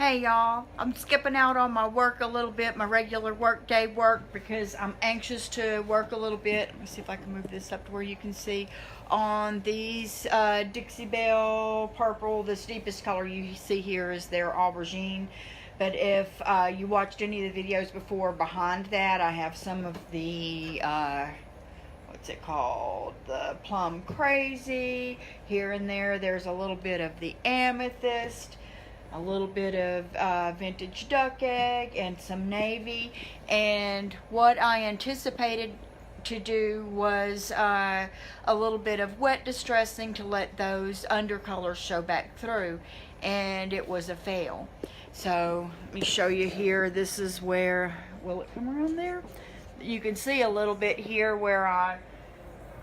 Hey y'all, I'm skipping out on my work a little bit, my regular work because I'm anxious to work a little bit. Let me see if I can move this up to where you can see on these Dixie Belle purple. The deepest color you see here is their aubergine. But if you watched any of the videos before, behind that I have some of the what's it called, the plum crazy. Here and there's a little bit of the amethyst, a little bit of vintage duck egg, and some navy. And what I anticipated to do was a little bit of wet distressing to let those undercolors show back through, and it was a fail. So let me show you here. This is where, will it come around there? You can see a little bit here where I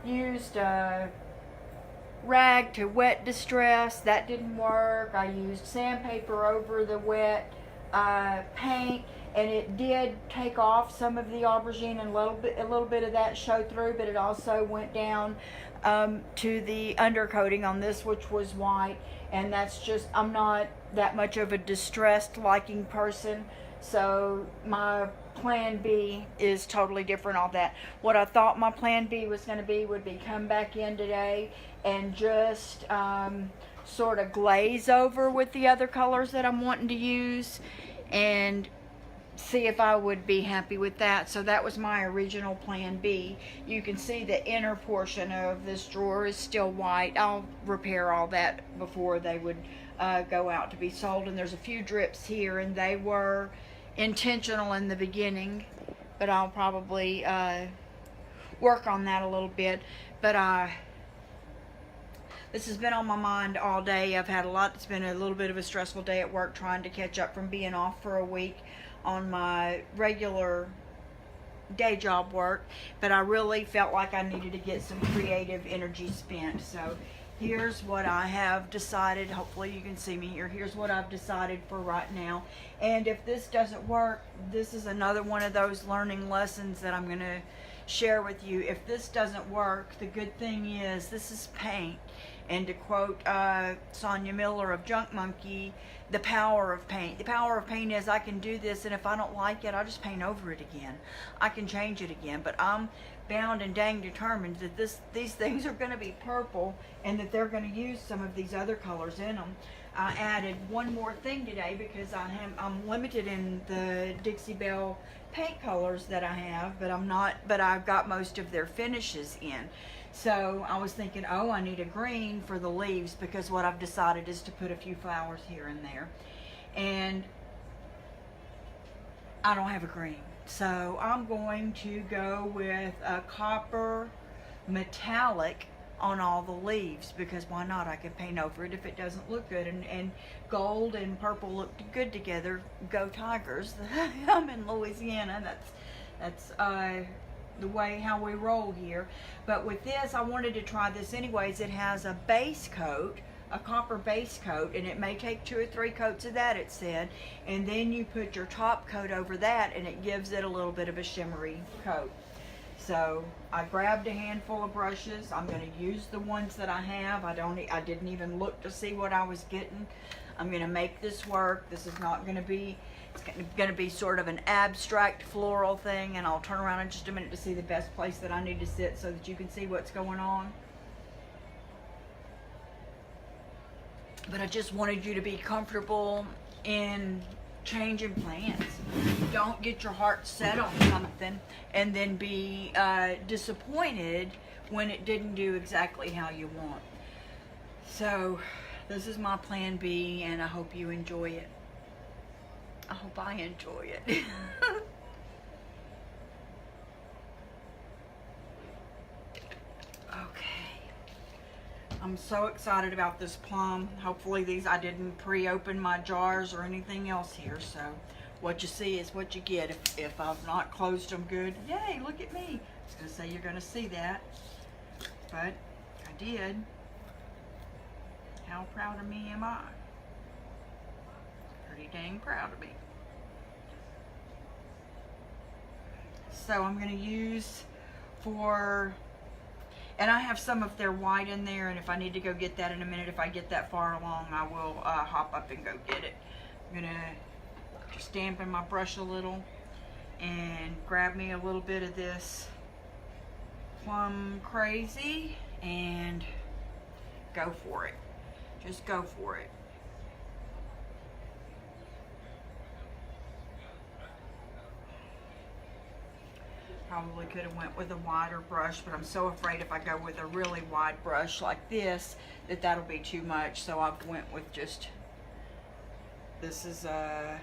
used a rag to wet distress. That didn't work. I used sandpaper over the wet paint, and it did take off some of the aubergine, and a little bit of that showed through, but it also went down to the undercoating on this, which was white. And that's just, I'm not that much of a distressed liking person, so my plan B is totally different on that. What I thought my plan B was going to be would be come back in today and just sort of glaze over with the other colors that I'm wanting to use and see if I would be happy with that. So that was my original plan B. You can see the inner portion of this drawer is still white. I'll repair all that before they would go out to be sold. And there's a few drips here, and they were intentional in the beginning, but I'll probably work on that a little bit. But this has been on my mind all day. I've had a lot. It's been a little bit of a stressful day at work trying to catch up from being off for a week on my regular day job work, but I really felt like I needed to get some creative energy spent. So here's what I have decided. Hopefully you can see me here. Here's what I've decided for right now. And if this doesn't work, this is another one of those learning lessons that I'm going to share with you. If this doesn't work, the good thing is this is paint. And to quote Sonia Miller of Junk Monkey, the power of paint. The power of paint is I can do this, and if I don't like it, I'll just paint over it again. I can change it again, but I'm bound and dang determined that these things are going to be purple and that they're going to use some of these other colors in them. I added one more thing today because I'm limited in the Dixie Belle paint colors that I have, but I've got most of their finishes in. So I was thinking, oh, I need a green for the leaves, because what I've decided is to put a few flowers here and there. And I don't have a green. So I'm going to go with a copper metallic on all the leaves, because why not? I can paint over it if it doesn't look good. And gold and purple look good together. Go Tigers. I'm in Louisiana. That's the way how we roll here. But with this, I wanted to try this anyways. It has a base coat, a copper base coat, and it may take 2 or 3 coats of that, it said, and then you put your top coat over that, and it gives it a little bit of a shimmery coat. So I grabbed a handful of brushes. I'm going to use the ones that I have. I didn't even look to see what I was getting. I'm going to make this work. This is not going to be, it's going to be sort of an abstract floral thing, and I'll turn around in just a minute to see the best place that I need to sit so that you can see what's going on. But I just wanted you to be comfortable in changing plans. Don't get your heart set on something and then be disappointed when it didn't do exactly how you want. So this is my plan B, and I hope you enjoy it. I hope I enjoy it. I'm so excited about this plum. Hopefully I didn't pre-open my jars or anything else here. So what you see is what you get. If I've not closed them good, yay, look at me. I was going to say you're going to see that, but I did. How proud of me am I? Pretty dang proud of me. So I'm going to use for And I have some of their white in there, and if I need to go get that in a minute, if I get that far along, I will hop up and go get it. I'm gonna just dampen my brush a little and grab me a little bit of this Plum Crazy and go for it. Just go for it. Probably could have went with a wider brush, but I'm so afraid if I go with a really wide brush like this, that that'll be too much. So I went with just, this is a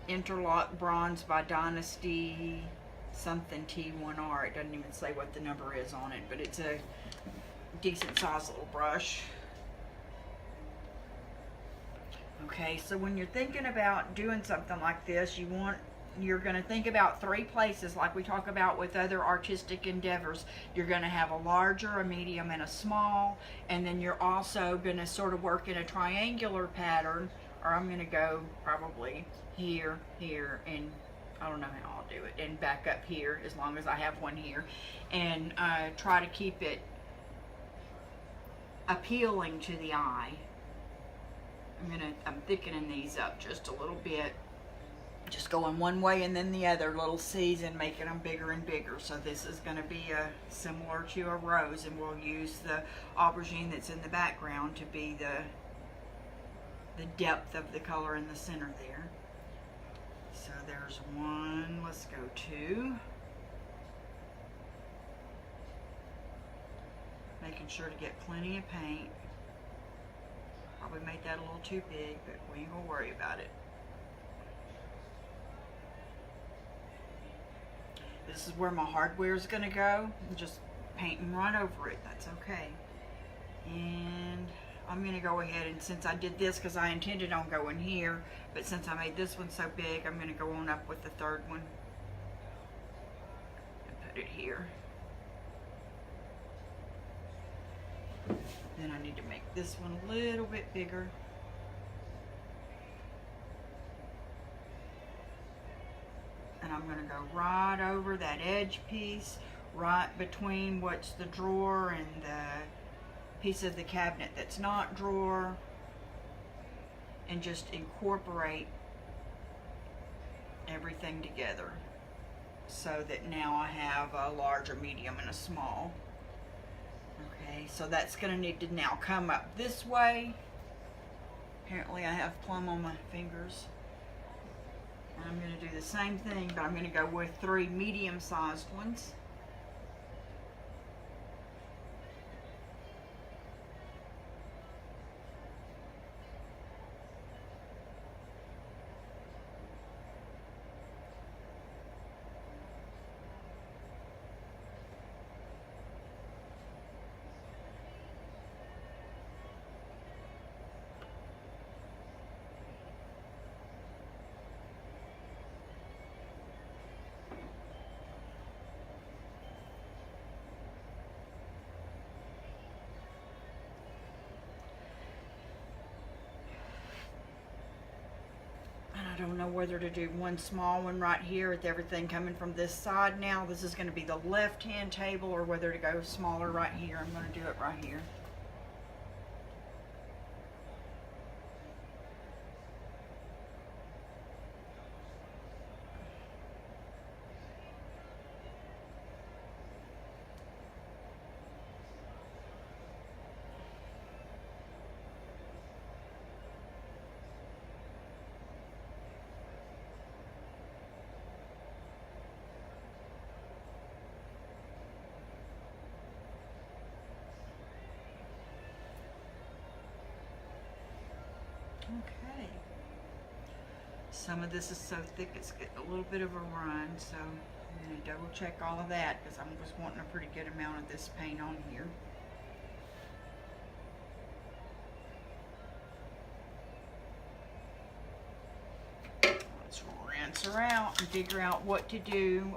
Interlock Bronze by Dynasty something T1R. It doesn't even say what the number is on it, but it's a decent sized little brush. Okay, so when you're thinking about doing something like this, you're going to think about 3 places like we talk about with other artistic endeavors. You're going to have a larger, a medium, and a small, and then you're also going to sort of work in a triangular pattern, or I'm going to go probably here, here, and I don't know how I'll do it, and back up here as long as I have one here, and try to keep it appealing to the eye. I'm thickening these up just a little bit, just going one way and then the other, little C's, and making them bigger and bigger. So this is going to be similar to a rose, and we'll use the aubergine that's in the background to be the depth of the color in the center there. So there's 1, let's go 2. Making sure to get plenty of paint. Probably made that a little too big, but we ain't gonna worry about it. This is where my hardware is going to go. I'm just painting right over it. That's okay. And I'm going to go ahead, and since I did this because I intended on going here, but since I made this one so big, I'm going to go on up with the 3rd one and put it here. Then I need to make this one a little bit bigger. And I'm going to go right over that edge piece, right between what's the drawer and the piece of the cabinet that's not drawer, and just incorporate everything together so that now I have a large, a medium, and a small. Okay, so that's going to need to now come up this way. Apparently I have plum on my fingers. I'm going to do the same thing, but I'm going to go with 3 medium-sized ones. I don't know whether to do one small one right here with everything coming from this side now. This is going to be the left-hand table, or whether to go smaller right here. I'm going to do it right here. Okay. Some of this is so thick it's getting a little bit of a run, so I'm going to double check all of that because I'm just wanting a pretty good amount of this paint on here. Let's rinse her out and figure out what to do.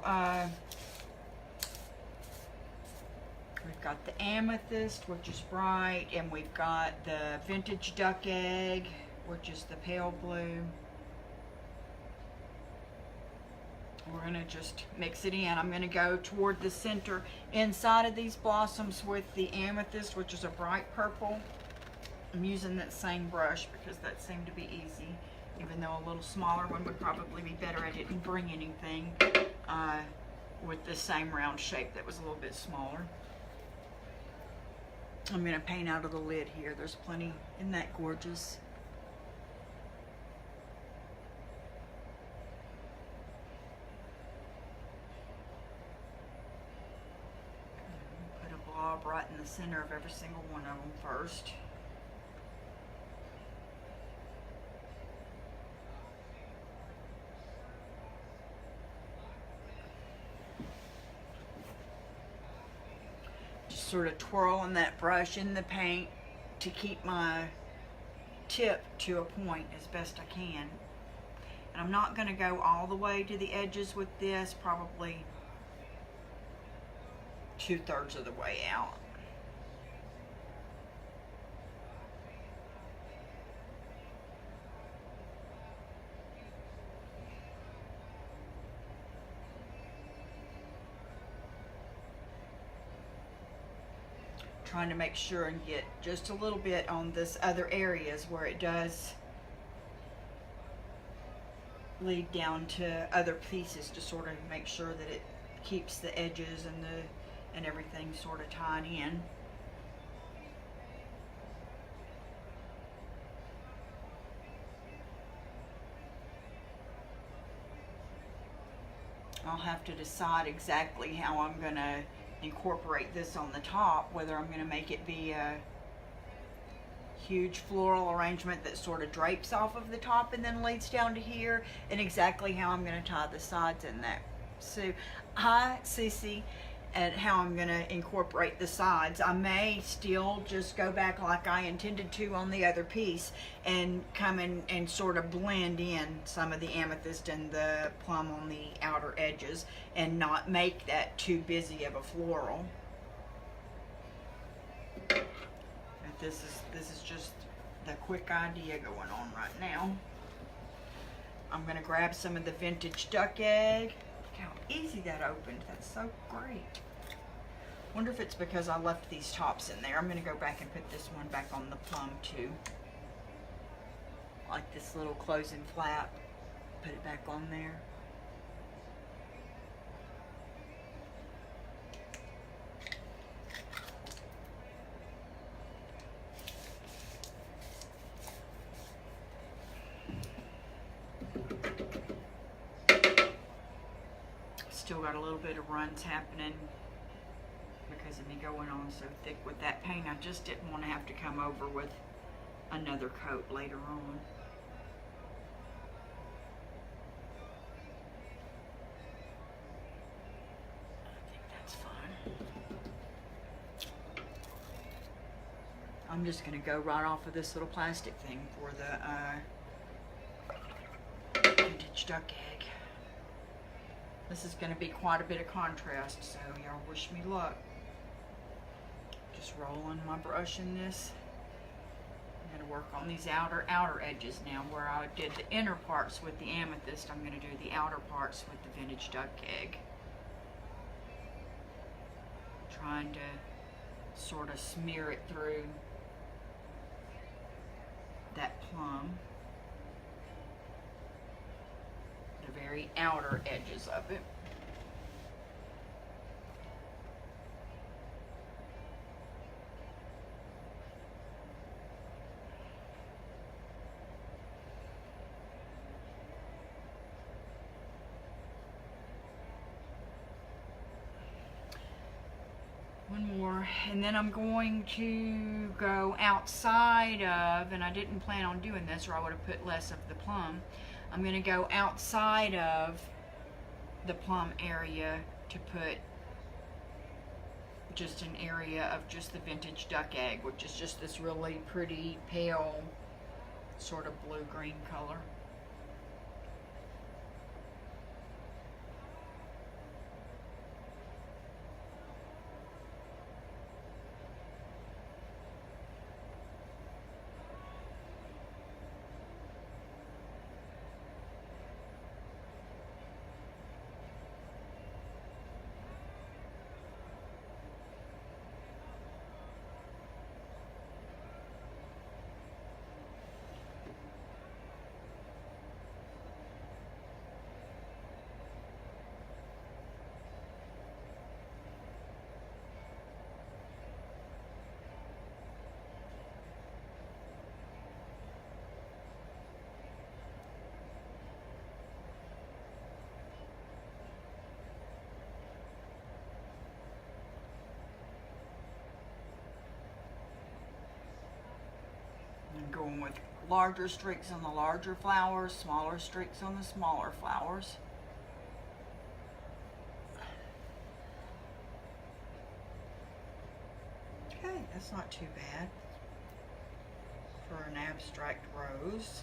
We've got the amethyst, which is bright, and we've got the vintage duck egg, which is the pale blue. We're going to just mix it in. I'm going to go toward the center inside of these blossoms with the amethyst, which is a bright purple. I'm using that same brush because that seemed to be easy, even though a little smaller one would probably be better. I didn't bring anything with the same round shape that was a little bit smaller. I'm going to paint out of the lid here. There's plenty. Isn't that gorgeous? Put a blob right in the center of every single one of them first. Sort of twirling that brush in the paint to keep my tip to a point as best I can. And I'm not going to go all the way to the edges with this, probably 2/3 of the way out. Trying to make sure and get just a little bit on this other areas where it does lead down to other pieces, to sort of make sure that it keeps the edges and everything sort of tied in. I'll have to decide exactly how I'm gonna incorporate this on the top, whether I'm going to make it be a huge floral arrangement that sort of drapes off of the top and then leads down to here, and exactly how I'm going to tie the sides in that. So, hi Cece, and how I'm going to incorporate the sides. I may still just go back like I intended to on the other piece and come in and sort of blend in some of the amethyst and the plum on the outer edges and not make that too busy of a floral. But this is just the quick idea going on right now. I'm going to grab some of the vintage duck egg. Look how easy that opened. That's so great. Wonder if it's because I left these tops in there. I'm going to go back and put this one back on the plum too. Like this little closing flap. Put it back on there. Still got a little bit of runs happening because of me going on so thick with that paint. I just didn't want to have to come over with another coat later on. I think that's fine. I'm just going to go right off of this little plastic thing for the vintage duck egg. This is going to be quite a bit of contrast, so y'all wish me luck. Just rolling my brush in this. I'm going to work on these outer edges now. Where I did the inner parts with the amethyst, I'm going to do the outer parts with the vintage duck egg. Trying to sort of smear it through that plum. The very outer edges of it. One more, and then I'm going to go outside of, and I didn't plan on doing this or I would have put less of the plum. I'm going to go outside of the plum area to put just an area of just the vintage duck egg, which is just this really pretty pale sort of blue-green color. going with larger streaks on the larger flowers, smaller streaks on the smaller flowers. Okay, that's not too bad for an abstract rose.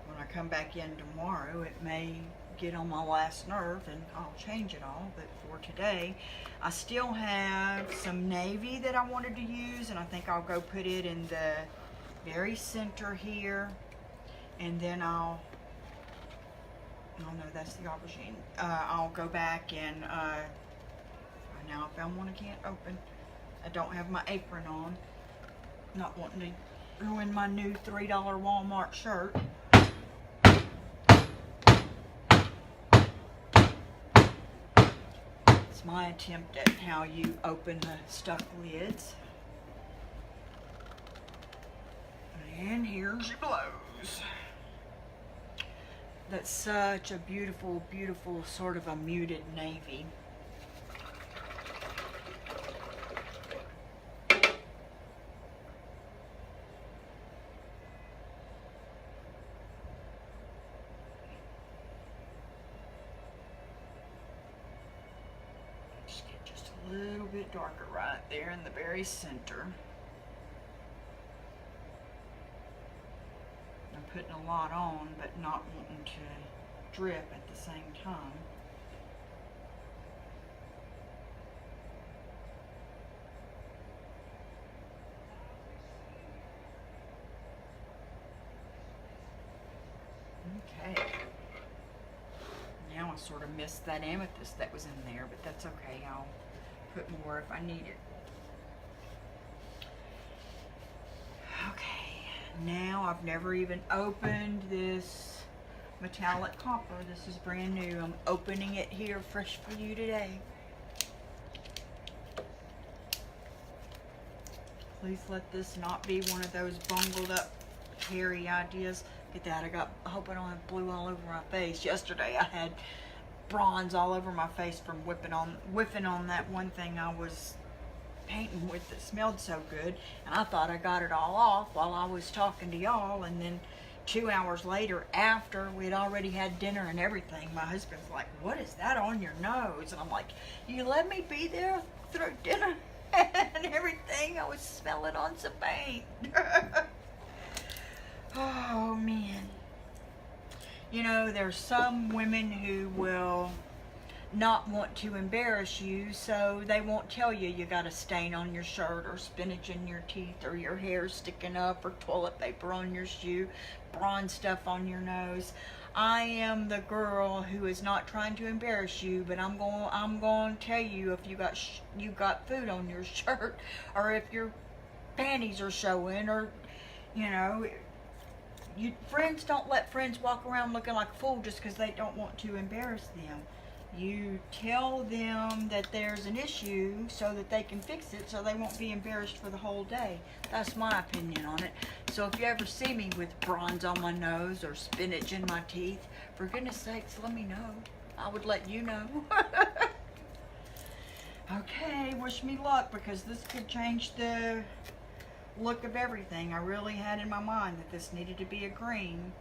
When I come back in tomorrow, it may get on my last nerve and I'll change it all, but for today I still have some navy that I wanted to use, and I think I'll go put it in the very center here, and then oh no, that's the aubergine. I'll go back and now I found one I can't open. I don't have my apron on, not wanting to ruin my new $3 Walmart shirt. It's my attempt at how you open the stuck lids. And here's your blows. That's such a beautiful, beautiful sort of a muted navy. Just get just a little bit darker right there in the very center. Putting a lot on, but not wanting to drip at the same time. Okay. Now I sort of missed that amethyst that was in there, but that's okay. I'll put more if I need it. Okay. Now I've never even opened this metallic copper. This is brand new. I'm opening it here fresh for you today. Please let this not be one of those bungled up hairy ideas. Look at that. I hope I don't have blue all over my face. Yesterday I had bronze all over my face from whiffing on that one thing I was painting with that smelled so good, and I thought I got it all off while I was talking to y'all, and then 2 hours later, after we'd already had dinner and everything, my husband's like, "What is that on your nose?" And I'm like, "You let me be there through dinner and everything. I was smelling on some paint." Oh man. You know, there's some women who will not want to embarrass you, so they won't tell you you got a stain on your shirt or spinach in your teeth or your hair sticking up or toilet paper on your shoe, bronze stuff on your nose. I am the girl who is not trying to embarrass you, but I'm going to tell you if you got food on your shirt, or if your panties are showing, or you know, friends don't let friends walk around looking like a fool just because they don't want to embarrass them. You tell them that there's an issue so that they can fix it, so they won't be embarrassed for the whole day. That's my opinion on it. So if you ever see me with bronze on my nose or spinach in my teeth, for goodness sakes, let me know. I would let you know. Okay, wish me luck, because this could change the look of everything. I really had in my mind that this needed to be a green.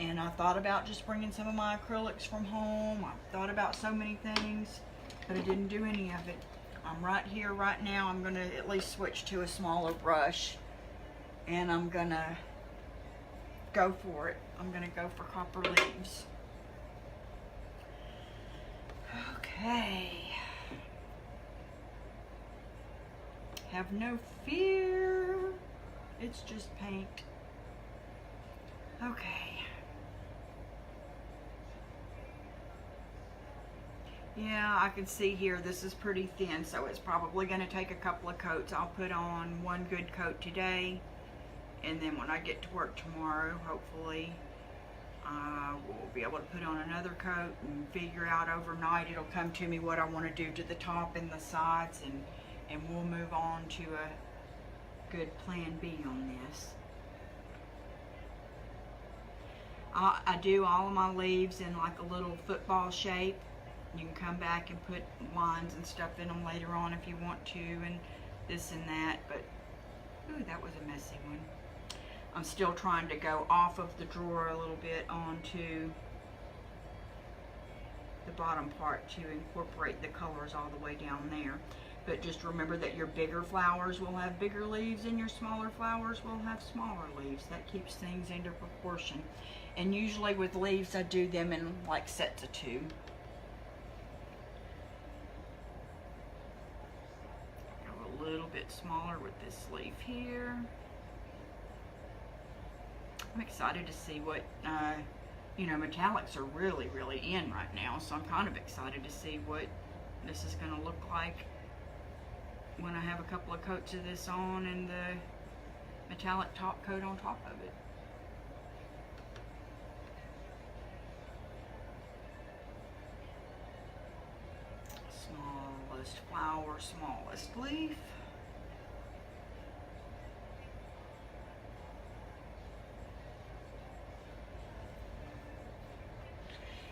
And I thought about just bringing some of my acrylics from home. I thought about so many things, but I didn't do any of it. I'm right here, right now. I'm going to at least switch to a smaller brush, and I'm going to go for it. I'm going to go for copper leaves. Okay. Have no fear. It's just paint. Okay. Yeah, I can see here this is pretty thin, so it's probably going to take a couple of coats. I'll put on one good coat today, and then when I get to work tomorrow, hopefully we'll be able to put on another coat and figure out overnight. It'll come to me what I want to do to the top and the sides, and we'll move on to a good plan B on this. I do all of my leaves in like a little football shape. You can come back and put lines and stuff in them later on if you want to, and this and that, but Ooh, that was a messy one. I'm still trying to go off of the drawer a little bit onto the bottom part to incorporate the colors all the way down there. But just remember that your bigger flowers will have bigger leaves and your smaller flowers will have smaller leaves. That keeps things into proportion. And usually with leaves, I do them in like sets of 2. Go a little bit smaller with this leaf here. I'm excited to see what, you know, metallics are really, really in right now. So I'm kind of excited to see what this is going to look like when I have a couple of coats of this on and the metallic top coat on top of it. Smallest flower, smallest leaf.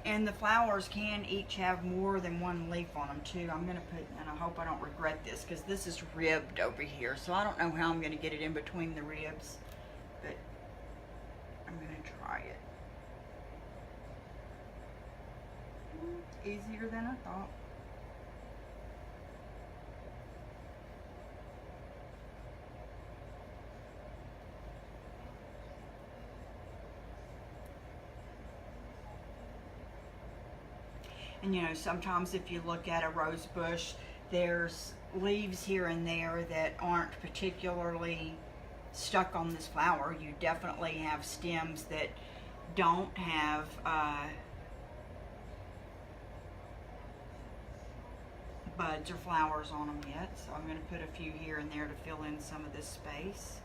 And the flowers can each have more than one leaf on them too. I'm gonna put, and I hope I don't regret this, because this is ribbed over here, so I don't know how I'm gonna get it in between the ribs, but I'm gonna try it. Easier than I thought. And you know, sometimes if you look at a rose bush, there's leaves here and there that aren't particularly stuck on this flower. You definitely have stems that don't have buds or flowers on them yet. So I'm going to put a few here and there to fill in some of this space.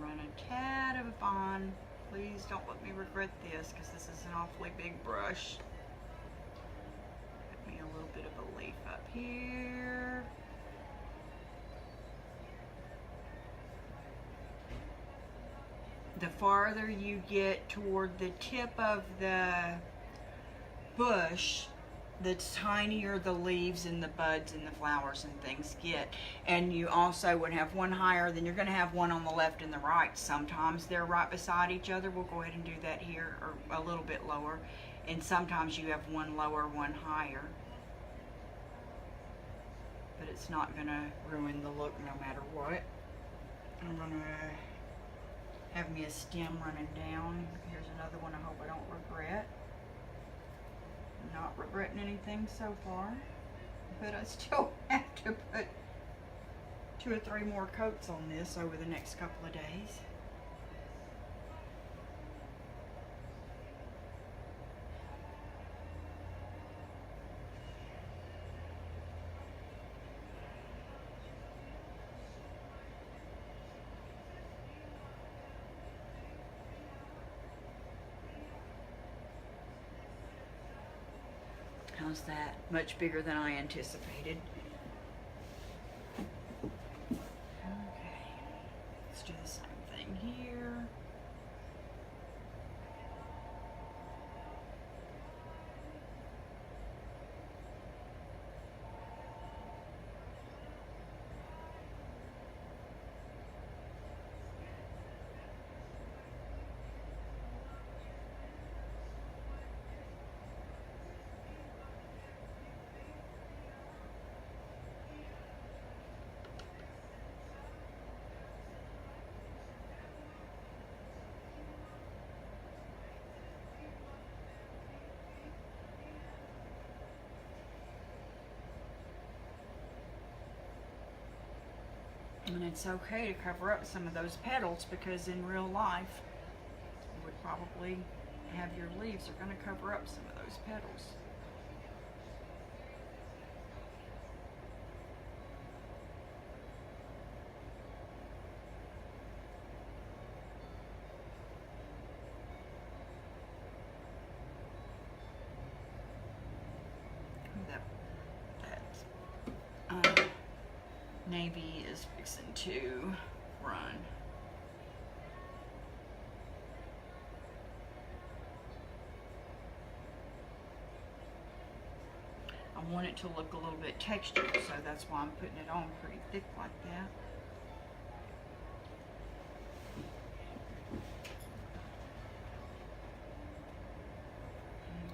Run a tad of a bond. Please don't let me regret this, because this is an awfully big brush. Put me a little bit of a leaf up here. The farther you get toward the tip of the bush, the tinier the leaves and the buds and the flowers and things get. And you also would have one higher, then you're going to have one on the left and the right. Sometimes they're right beside each other. We'll go ahead and do that here, or a little bit lower. And sometimes you have one lower, one higher. But it's not going to ruin the look no matter what. I'm going to have me a stem running down. Here's another one I hope I don't regret. Not regretting anything so far, but I still have to put 2 or 3 more coats on this over the next couple of days. How's that? Much bigger than I anticipated. Okay, let's do the same thing here. And it's okay to cover up some of those petals, because in real life you would probably have your leaves are going to cover up some of those petals. Navy is fixing to run. I want it to look a little bit textured, so that's why I'm putting it on pretty thick like that.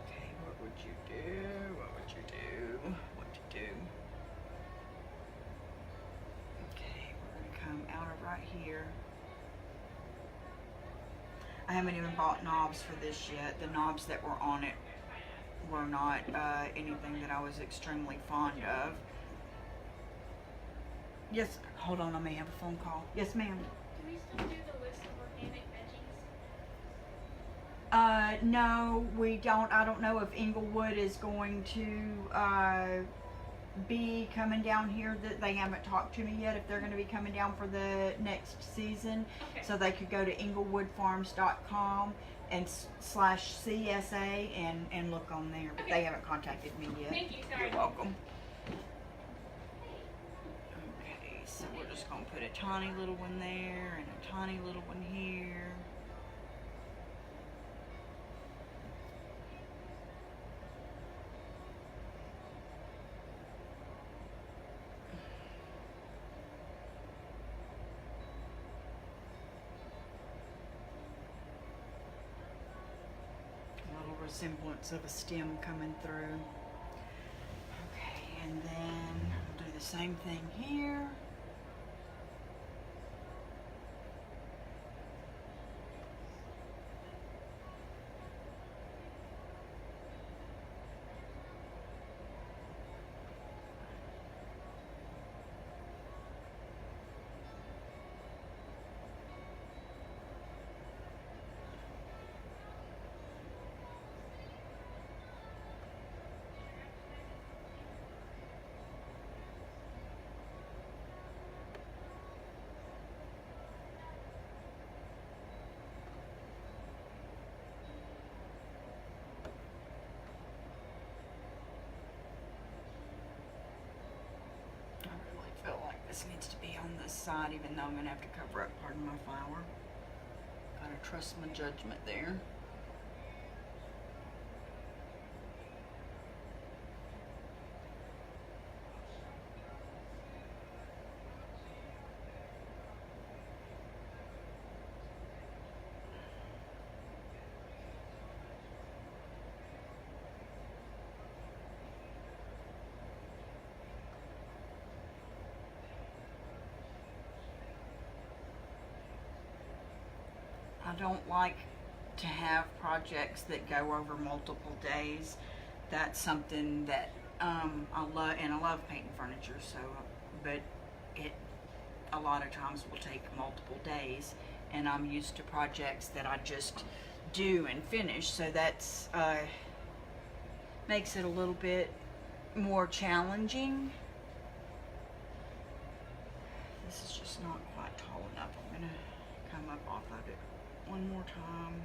Okay, what would you do? What would you do? What to do? Okay, we're going to come out of right here. I haven't even bought knobs for this yet. The knobs that were on it were not anything that I was extremely fond of. Yes, hold on, I may have a phone call. Yes, ma'am. Do we still do the list of organic veggies? No, we don't. I don't know if Inglewood is going to be coming down here. That they haven't talked to me yet if they're going to be coming down for the next season. Okay. So they could go to inglewoodfarms.com and /CSA and look on there. But Okay. they haven't contacted me yet. Thank you, sorry. You're welcome. Okay, so we're just going to put a tiny little one there and a tiny little one here. Resemblance of a stem coming through. Okay, and then we'll do the same thing here. This needs to be on this side, even though I'm going to have to cover up part of my flower. Gotta trust my judgment there. I don't like to have projects that go over multiple days. That's something that I love, and I love painting furniture. So, but it a lot of times will take multiple days, and I'm used to projects that I just do and finish. So that's makes it a little bit more challenging. This is just not quite tall enough. I'm gonna come up off of it one more time.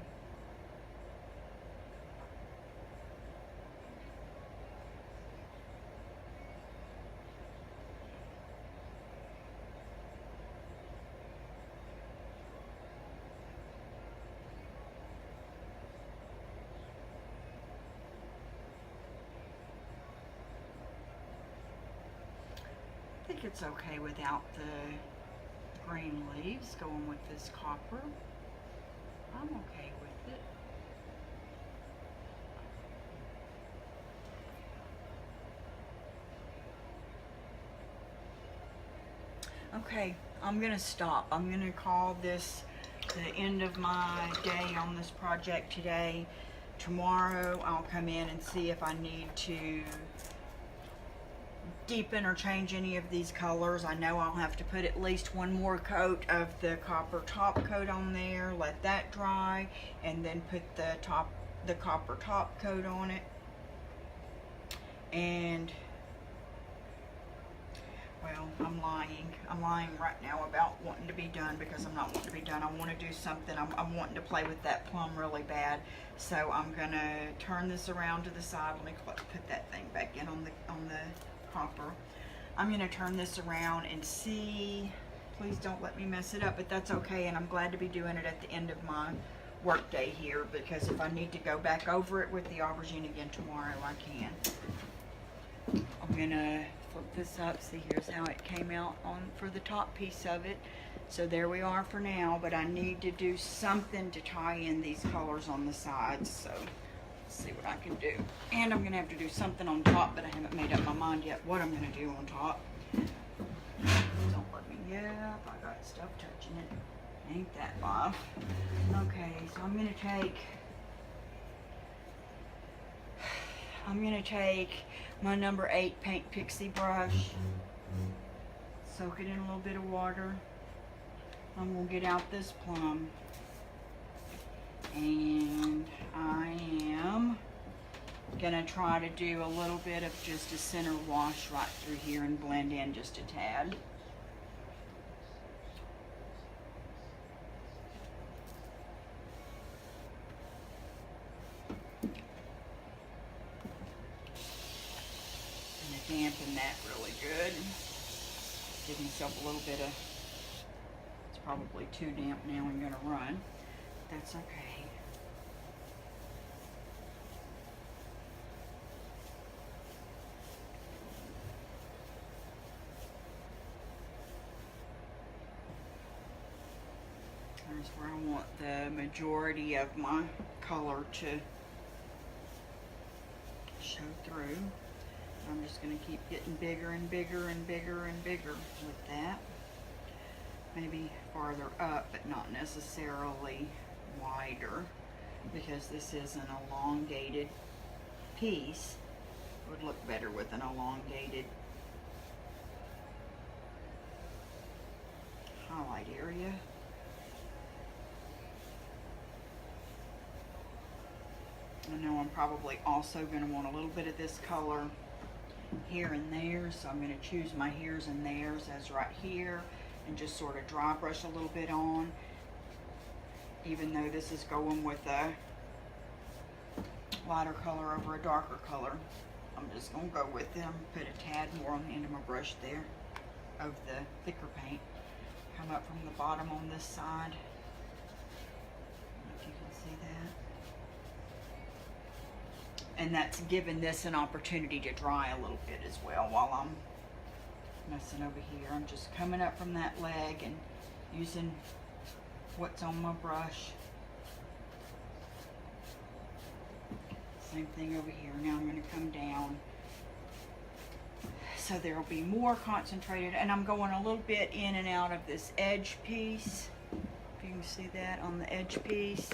I think it's okay without the green leaves going with this copper. I'm okay with it. Okay, I'm gonna stop. I'm gonna call this the end of my day on this project today. Tomorrow I'll come in and see if I need to deepen or change any of these colors. I know I'll have to put at least one more coat of the copper top coat on there, let that dry, and then put the copper top coat on it. And well, I'm lying right now about wanting to be done, because I'm not wanting to be done. I want to do something. I'm wanting to play with that plum really bad. So I'm gonna turn this around to the side. Let me put that thing back in on the copper. I'm gonna turn this around and see. Please don't let me mess it up, but that's okay, and I'm glad to be doing it at the end of my work day here, because if I need to go back over it with the aubergine again tomorrow, I can. gonna flip this up. See, here's how it came out on for the top piece of it. So there we are for now, but I need to do something to tie in these colors on the sides. So let's see what I can do. And I'm gonna have to do something on top, but I haven't made up my mind yet what I'm gonna do on top. Don't let me, yeah, I got stuff touching it. Ain't that live? Okay, so I'm gonna take my number 8 Paint Pixie brush, soak it in a little bit of water. I'm gonna get out this plum, and I am gonna try to do a little bit of just a center wash right through here and blend in just a tad. Dampen that really good. Give myself a little bit of, it's probably too damp now and gonna run. That's okay. There's where I want the majority of my color to show through. I'm just going to keep getting bigger and bigger and bigger and bigger with that. Maybe farther up, but not necessarily wider, because this is an elongated piece. It would look better with an elongated highlight area. I know I'm probably also going to want a little bit of this color here and there, so I'm going to choose my here's and there's as right here and just sort of dry brush a little bit on, even though this is going with a lighter color over a darker color. I'm just going to go with them, put a tad more on the end of my brush there of the thicker paint. Come up from the bottom on this side. If you can see that. And that's given this an opportunity to dry a little bit as well while I'm messing over here. I'm just coming up from that leg and using what's on my brush. Same thing over here. Now I'm going to come down. So there will be more concentrated, and I'm going a little bit in and out of this edge piece. If you can see that on the edge piece.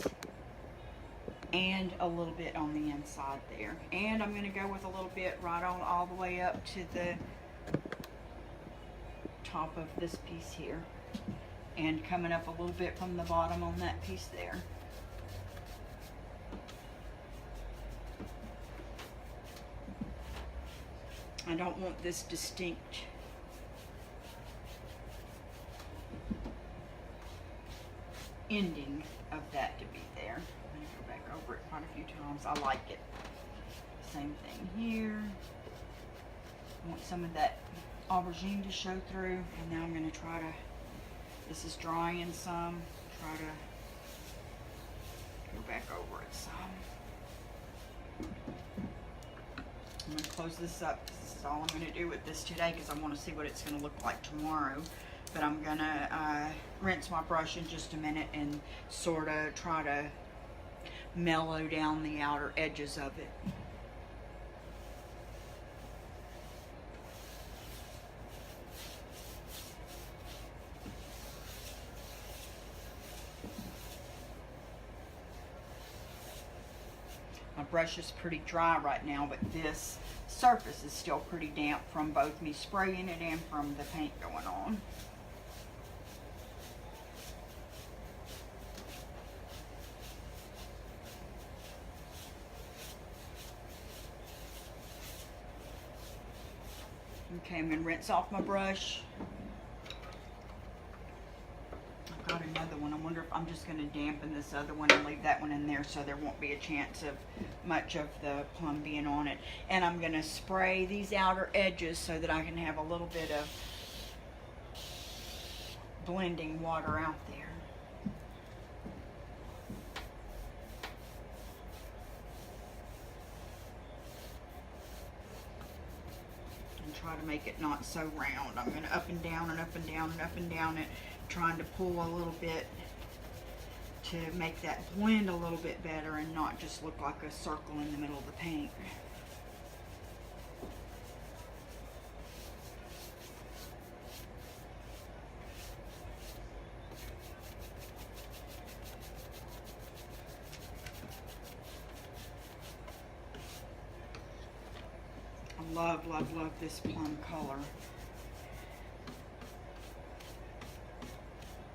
And a little bit on the inside there. And I'm going to go with a little bit right on all the way up to the top of this piece here. And coming up a little bit from the bottom on that piece there. I don't want this distinct ending of that to be there. Over it quite a few times. I like it. Same thing here. I want some of that aubergine to show through, and now I'm going to try to, this is drying some, try to go back over it some. I'm going to close this up. This is all I'm going to do with this today because I want to see what it's going to look like tomorrow. But I'm going to rinse my brush in just a minute and sort of try to mellow down the outer edges of it. My brush is pretty dry right now, but this surface is still pretty damp from both me spraying it and from the paint going on. Okay, I'm going to rinse off my brush. I've got another one. I wonder if I'm just going to dampen this other one and leave that one in there so there won't be a chance of much of the plum being on it. And I'm going to spray these outer edges so that I can have a little bit of blending water out there. try to make it not so round. I'm going to up and down and up and down and up and down it, trying to pull a little bit to make that blend a little bit better and not just look like a circle in the middle of the paint. I love, love, love this plum color.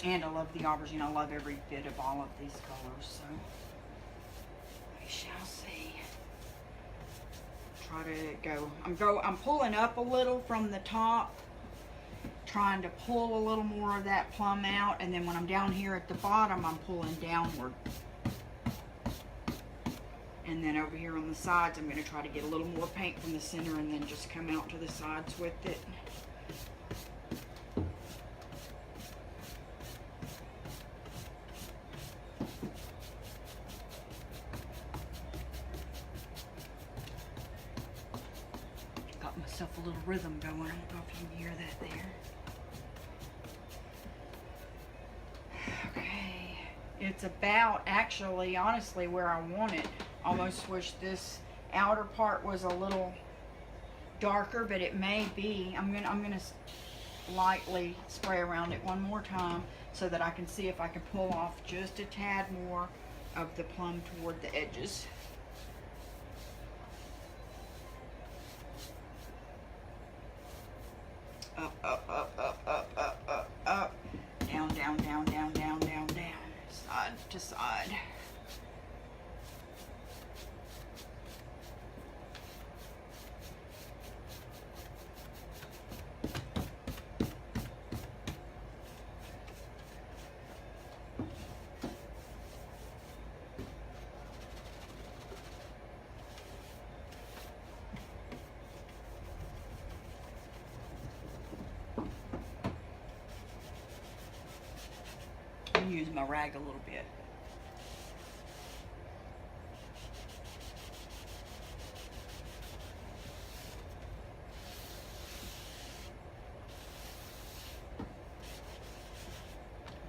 And I love the aubergine. I love every bit of all of these colors. So we shall see. Try to go. I'm pulling up a little from the top, trying to pull a little more of that plum out, and then when I'm down here at the bottom, I'm pulling downward. And then over here on the sides, I'm going to try to get a little more paint from the center and then just come out to the sides with it. Got myself a little rhythm going. I don't know if you can hear that there. Okay. It's about, actually, honestly, where I want it. Almost wish this outer part was a little darker, but it may be. I'm gonna lightly spray around it one more time so that I can see if I can pull off just a tad more of the plum toward the edges. Up, up, up, up, up, up, up, up. Down, down, down, down, down, down, down. Side to side. Use my rag a little bit.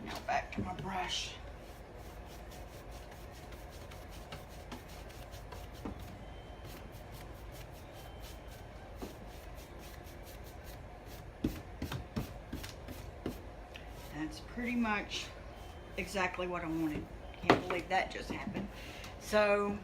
Now back to my brush. That's pretty much exactly what I wanted. Can't believe that just happened. So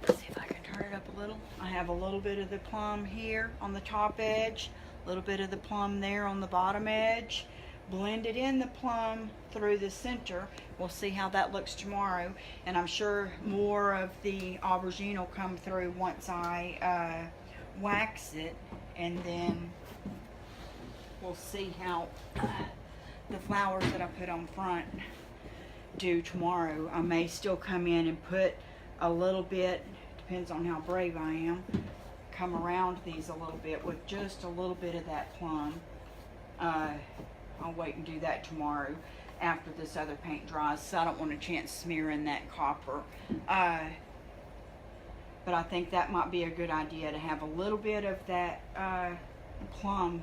let's see if I can turn it up a little. I have a little bit of the plum here on the top edge, a little bit of the plum there on the bottom edge. Blended in the plum through the center. We'll see how that looks tomorrow, and I'm sure more of the aubergine will come through once I wax it, and then we'll see how the flowers that I put on front do tomorrow. I may still come in and put a little bit, depends on how brave I am, come around these a little bit with just a little bit of that plum. I'll wait and do that tomorrow after this other paint dries, so I don't want a chance smearing that copper. But I think that might be a good idea to have a little bit of that plum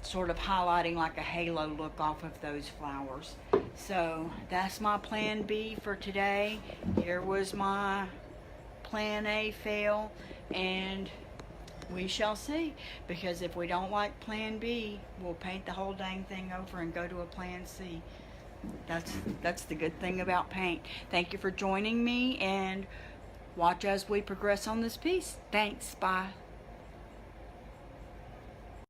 sort of highlighting like a halo look off of those flowers. So that's my plan B for today. Here was my plan A fail, and we shall see, because if we don't like plan B, we'll paint the whole dang thing over and go to a plan C. That's the good thing about paint. Thank you for joining me, and watch as we progress on this piece. Thanks. Bye.